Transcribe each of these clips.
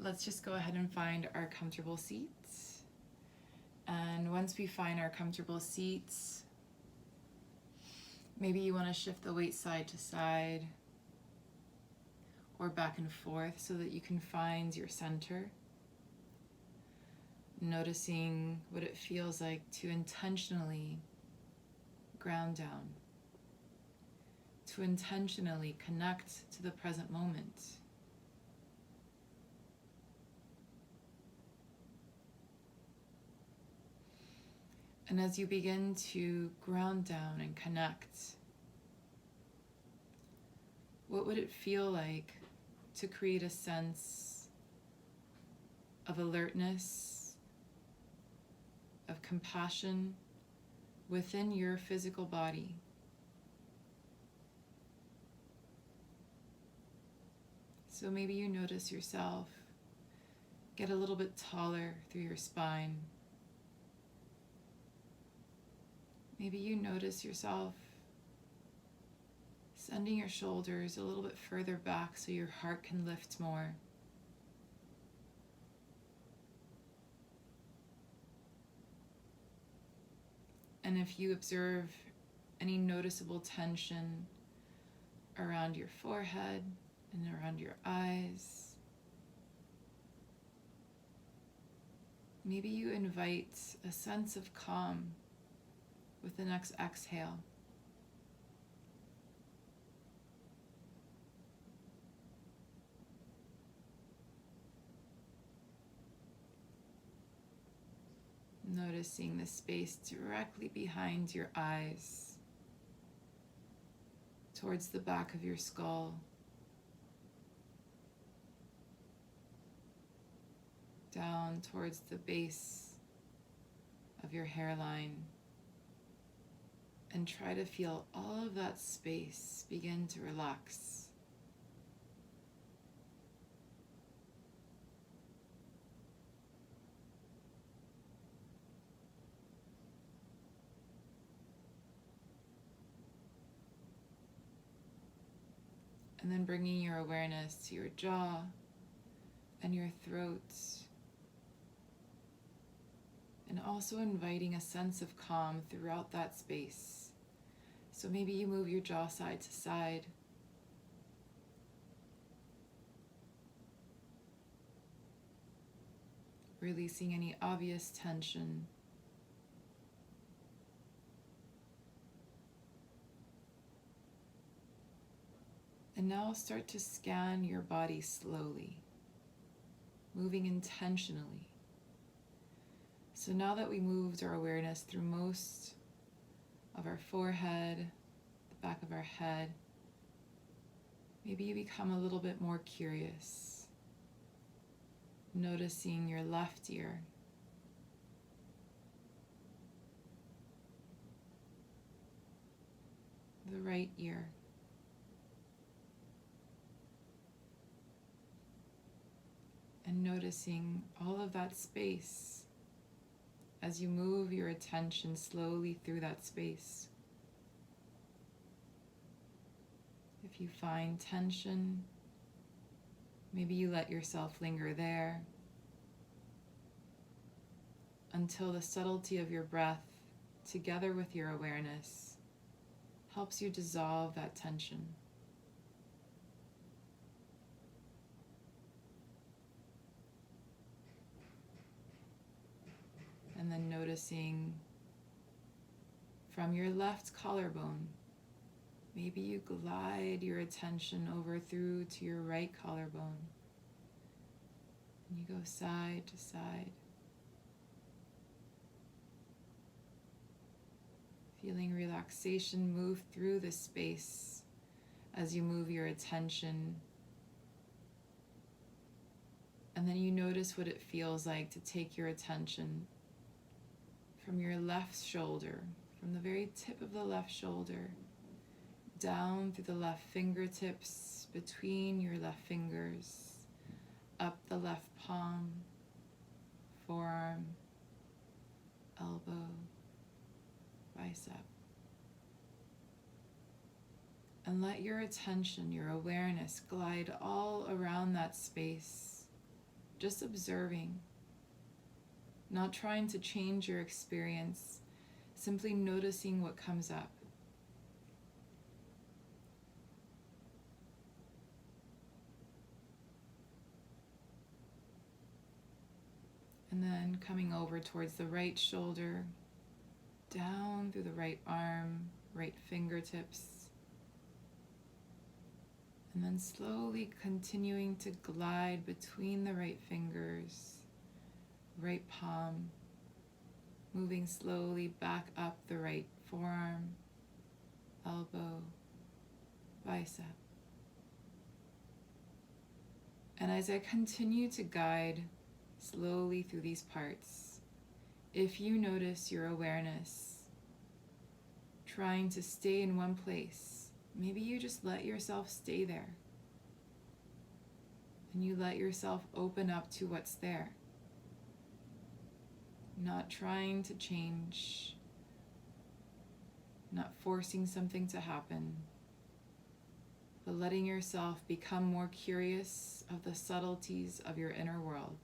let's just go ahead and find our comfortable seats. And once we find our comfortable seats, maybe you want to shift the weight side to side or back and forth so that you can find your center. Noticing what it feels like to intentionally ground down, to intentionally connect to the present moment. And as you begin to ground down and connect, what would it feel like to create a sense of alertness, of compassion within your physical body? So maybe you notice yourself get a little bit taller through your spine. Maybe you notice yourself sending your shoulders a little bit further back so your heart can lift more. And if you observe any noticeable tension around your forehead and around your eyes, maybe you invite a sense of calm with the next exhale. Noticing the space directly behind your eyes, towards the back of your skull, down towards the base of your hairline, and try to feel all of that space begin to relax. And then bringing your awareness to your jaw and your throat, and also inviting a sense of calm throughout that space. So maybe you move your jaw side to side, releasing any obvious tension. And now start to scan your body slowly, moving intentionally. So now that we moved our awareness through most of our forehead, the back of our head, maybe you become a little bit more curious, noticing your left ear, the right ear, and noticing all of that space as you move your attention slowly through that space. If you find tension, maybe you let yourself linger there until the subtlety of your breath, together with your awareness, helps you dissolve that tension. And then noticing from your left collarbone, maybe you glide your attention over through to your right collarbone. And you go side to side, feeling relaxation move through the space as you move your attention. And then you notice what it feels like to take your attention from your left shoulder, from the very tip of the left shoulder, down through the left fingertips, between your left fingers, up the left palm, forearm, elbow, bicep. And let your attention, your awareness glide all around that space, just observing, not trying to change your experience, simply noticing what comes up. And then coming over towards the right shoulder, down through the right arm, right fingertips, and then slowly continuing to glide between the right fingers, right palm, moving slowly back up the right forearm, elbow, bicep. And as I continue to guide slowly through these parts, if you notice your awareness trying to stay in one place, maybe you just let yourself stay there. And you let yourself open up to what's there. Not trying to change, not forcing something to happen, but letting yourself become more curious of the subtleties of your inner world.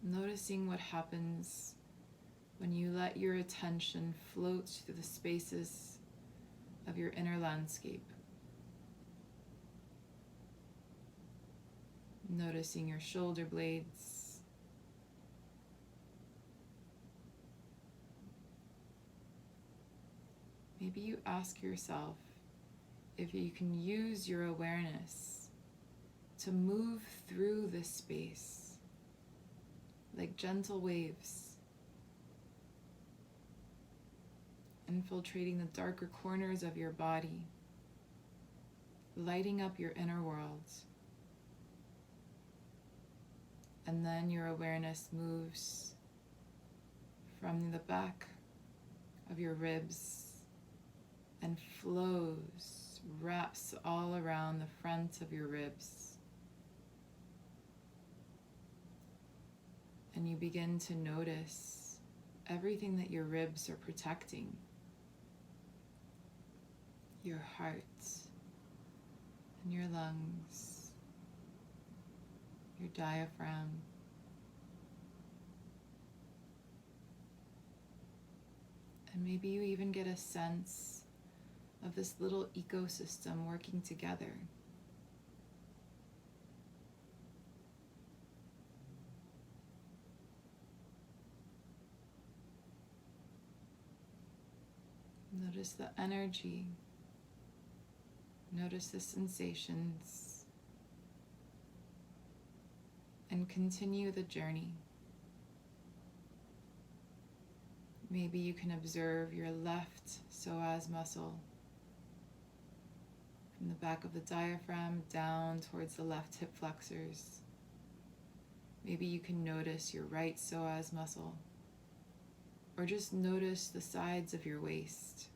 Noticing what happens when you let your attention float through the spaces of your inner landscape. Noticing your shoulder blades, maybe you ask yourself if you can use your awareness to move through this space like gentle waves, infiltrating the darker corners of your body, lighting up your inner world. And then your awareness moves from the back of your ribs and flows, wraps all around the front of your ribs. And you begin to notice everything that your ribs are protecting. Your heart and your lungs, your diaphragm, and maybe you even get a sense of this little ecosystem working together. Notice the energy. Notice the sensations. And continue the journey. Maybe you can observe your left psoas muscle from the back of the diaphragm down towards the left hip flexors. Maybe you can notice your right psoas muscle, or just notice the sides of your waist.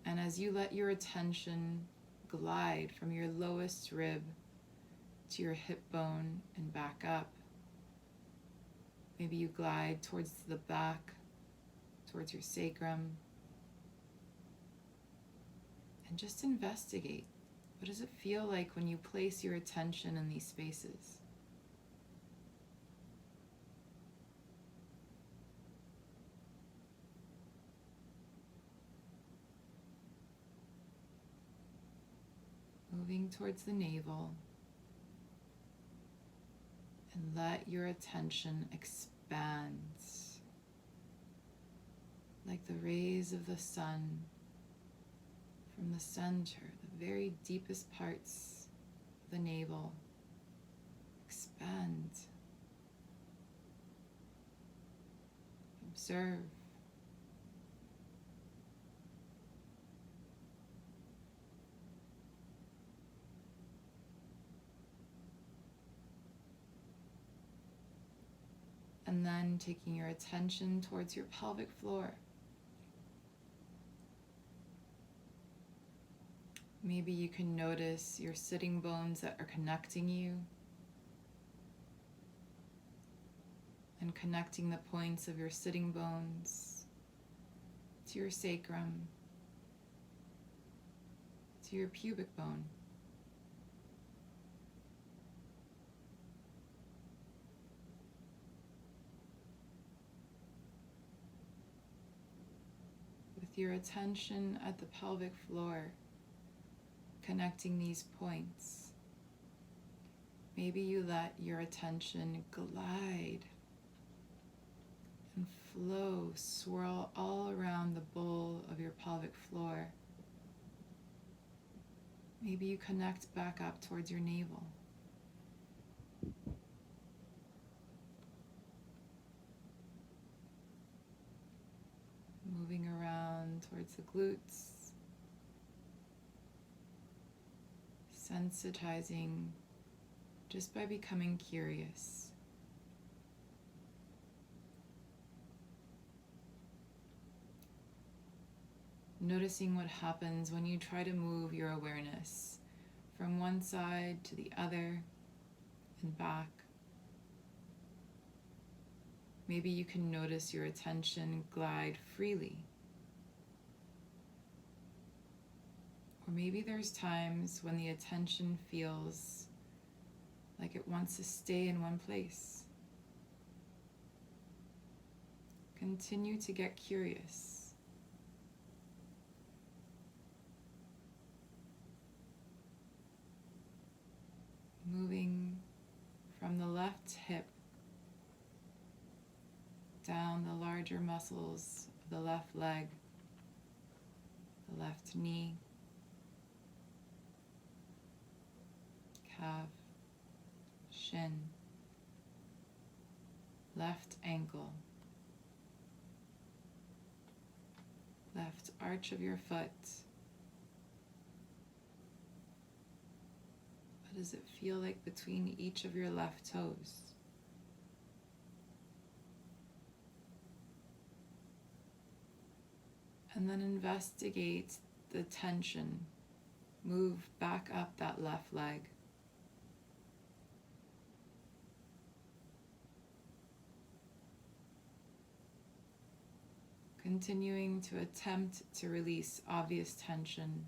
And as you let your attention glide from your lowest rib to your hip bone and back up, maybe you glide towards the back, towards your sacrum, and just investigate. What does it feel like when you place your attention in these spaces? Moving towards the navel, and let your attention expand like the rays of the sun from the center, the very deepest parts of the navel. Expand. Observe. And then taking your attention towards your pelvic floor. Maybe you can notice your sitting bones that are connecting you, and connecting the points of your sitting bones to your sacrum, to your pubic bone. With your attention at the pelvic floor, connecting these points, maybe you let your attention glide and flow, swirl all around the bowl of your pelvic floor. Maybe you connect back up towards your navel. Moving around towards the glutes, sensitizing just by becoming curious. Noticing what happens when you try to move your awareness from one side to the other and back. Maybe you can notice your attention glide freely. Or maybe there's times when the attention feels like it wants to stay in one place. Continue to get curious. Moving from the left hip down the larger muscles of the left leg, the left knee, calf, shin, left ankle, left arch of your foot. What does it feel like between each of your left toes? And then investigate the tension. Move back up that left leg. Continuing to attempt to release obvious tension.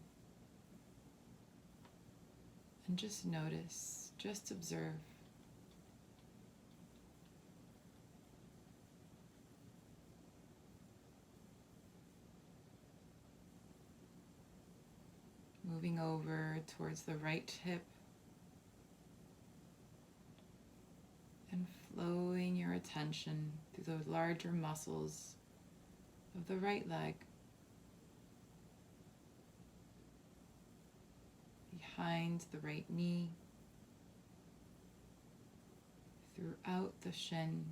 And just notice, just observe. Moving over towards the right hip and flowing your attention through those larger muscles of the right leg, behind the right knee, throughout the shin,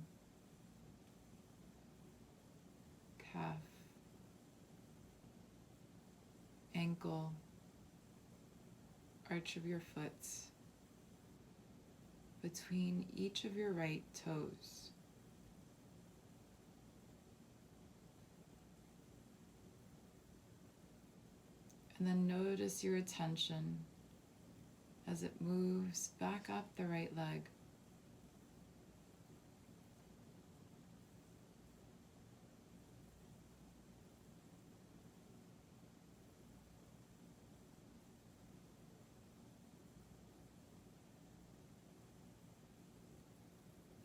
calf, ankle, arch of your foot, between each of your right toes. And then notice your attention as it moves back up the right leg.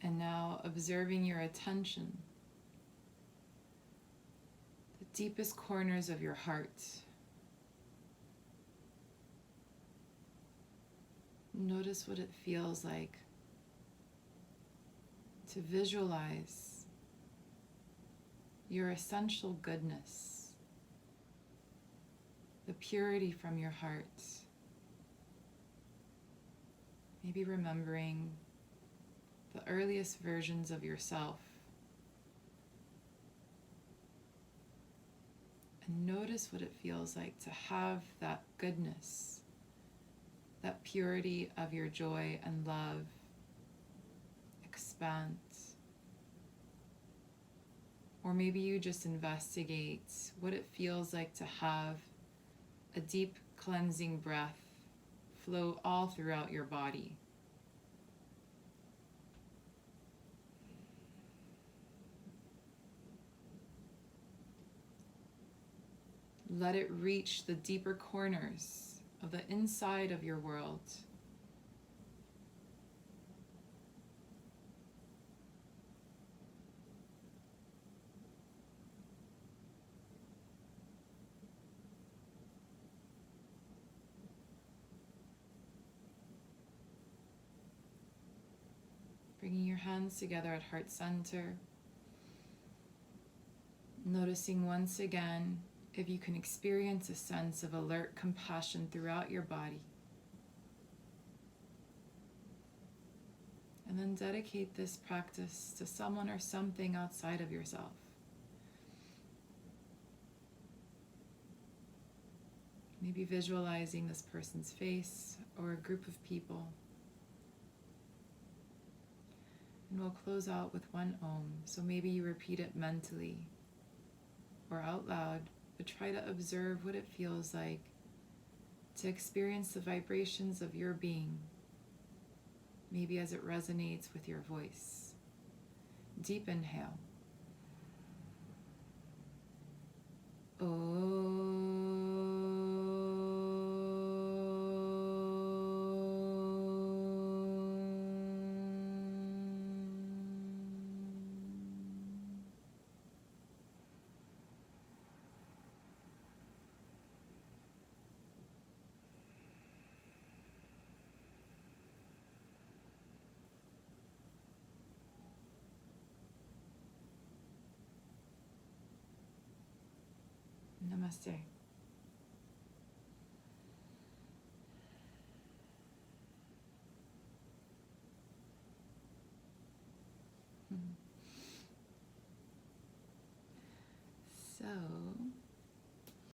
And now observing your attention, the deepest corners of your heart. Notice what it feels like to visualize your essential goodness, the purity from your heart. Maybe remembering the earliest versions of yourself. And notice what it feels like to have that goodness, that purity of your joy and love expand. Or maybe you just investigate what it feels like to have a deep cleansing breath flow all throughout your body. Let it reach the deeper corners of the inside of your world. Bringing your hands together at heart center. Noticing once again if you can experience a sense of alert compassion throughout your body. And then dedicate this practice to someone or something outside of yourself. Maybe visualizing this person's face or a group of people. And we'll close out with one Om. So maybe you repeat it mentally or out loud, but try to observe what it feels like to experience the vibrations of your being, maybe as it resonates with your voice. Deep inhale. Namaste. So